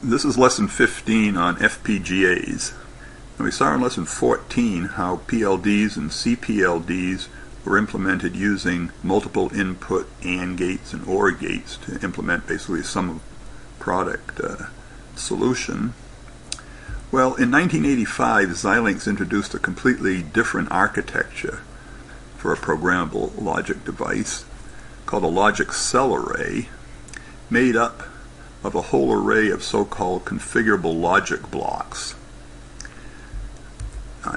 This is lesson 15 on FPGAs. And we saw in lesson 14 how PLDs and CPLDs were implemented using multiple input AND gates and OR gates to implement basically a sum of product solution. Well, in 1985, Xilinx introduced a completely different architecture for a programmable logic device called a logic cell array, made up of a whole array of so-called configurable logic blocks.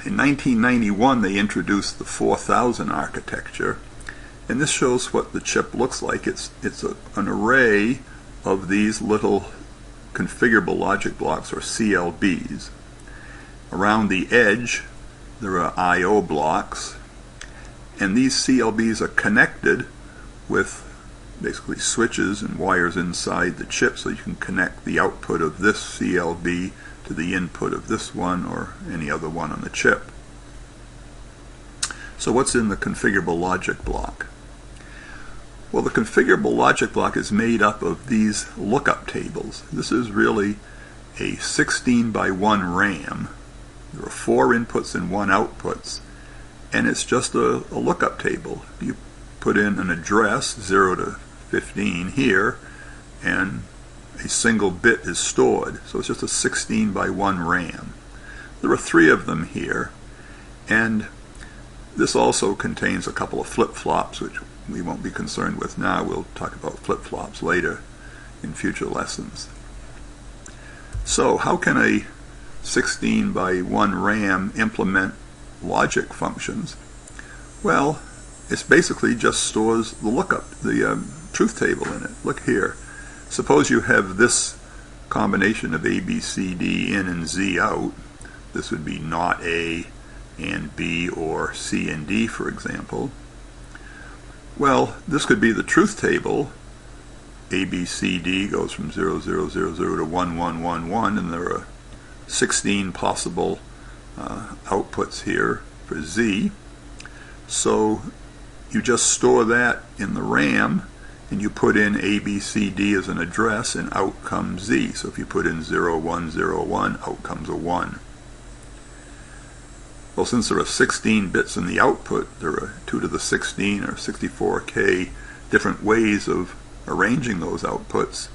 In 1991, they introduced the 4000 architecture, and this shows what the chip looks like. It's an array of these little configurable logic blocks, or CLBs. Around the edge, there are I/O blocks, and these CLBs are connected with basically switches and wires inside the chip, so you can connect the output of this CLB to the input of this one or any other one on the chip. So what's in the configurable logic block? Well, the configurable logic block is made up of these lookup tables. This is really a 16 by 1 RAM. There are 4 inputs and 1 outputs, and it's just a lookup table. You put in an address 0 to 15 here, and a single bit is stored. So it's just a 16 by 1 RAM. There are 3 of them here, and this also contains a couple of flip-flops, which we won't be concerned with now. We'll talk about flip-flops later in future lessons. So how can a 16 by 1 RAM implement logic functions? Well, it basically just stores the lookup, the truth table in it. Look here. Suppose you have this combination of A, B, C, D in and Z out. This would be not A and B, or C and D, for example. Well, this could be the truth table. A, B, C, D goes from 0, 0, 0, 0 to 1, 1, 1, 1, and there are 16 possible outputs here for Z. So you just store that in the RAM, and you put in A, B, C, D as an address, and out comes Z. So if you put in 0, 1, 0, 1, out comes a 1. Well, since there are 16 bits in the output, there are 2 to the 16 or 64K different ways of arranging those outputs.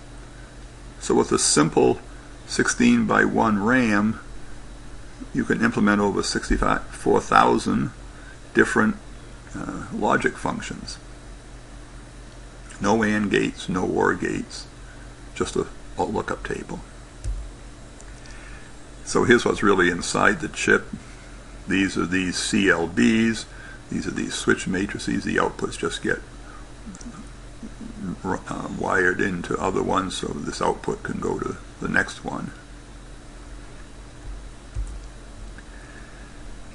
So with a simple 16 by 1 RAM, you can implement over 64,000 different logic functions. No AND gates, no OR gates, just a lookup table. So here's what's really inside the chip. These are these CLBs, these are these switch matrices. The outputs just get wired into other ones, so this output can go to the next one.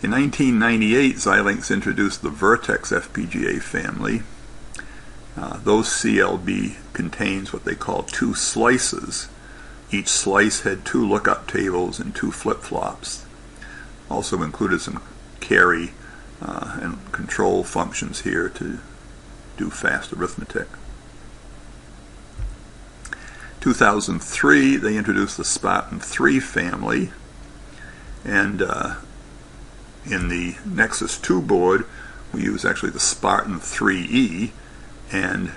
In 1998, Xilinx introduced the Vertex FPGA family. Those CLB contains what they call 2 slices. Each slice had 2 lookup tables and 2 flip-flops. Also included some carry and control functions here to do fast arithmetic. 2003, they introduced the Spartan 3 family, and in the Nexus 2 board, we use actually the Spartan 3E, and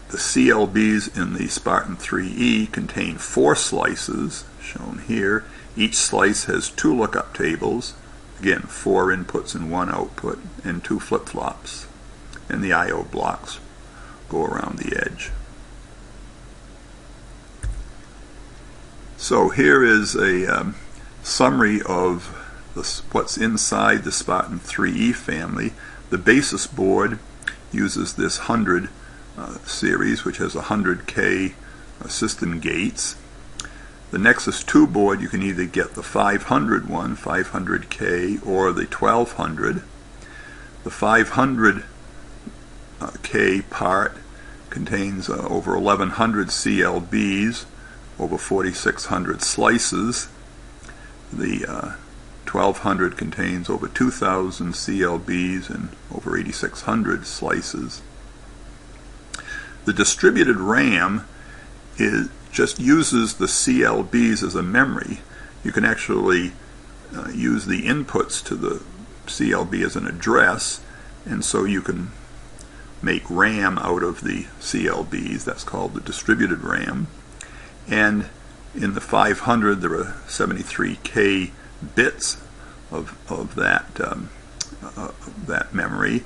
the CLBs in the Spartan 3E contain 4 slices, shown here. Each slice has 2 lookup tables, again 4 inputs and 1 output, and 2 flip-flops, and the I/O blocks go around the edge. So here is a summary of what's inside the Spartan 3E family. The basis board uses this 100 series, which has 100K system gates. The Nexus 2 board, you can either get the 500 one, 500K, or the 1200. The 500K part contains over 1100 CLBs, over 4600 slices. The 1200 contains over 2000 CLBs and over 8600 slices. The distributed RAM just uses the CLBs as a memory. You can actually use the inputs to the CLB as an address, and so you can make RAM out of the CLBs. That's called the distributed RAM. And in the 500 there are 73K bits of that memory.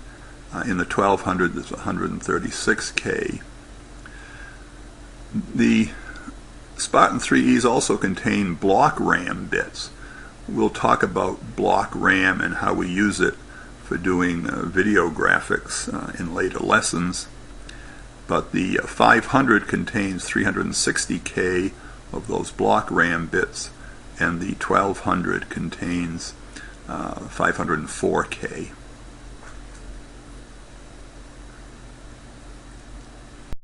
In the 1200 there's 136K. The Spartan 3Es also contain block RAM bits. We'll talk about block RAM and how we use it for doing video graphics in later lessons. But the 500 contains 360K of those block RAM bits, and the 1200 contains 504K.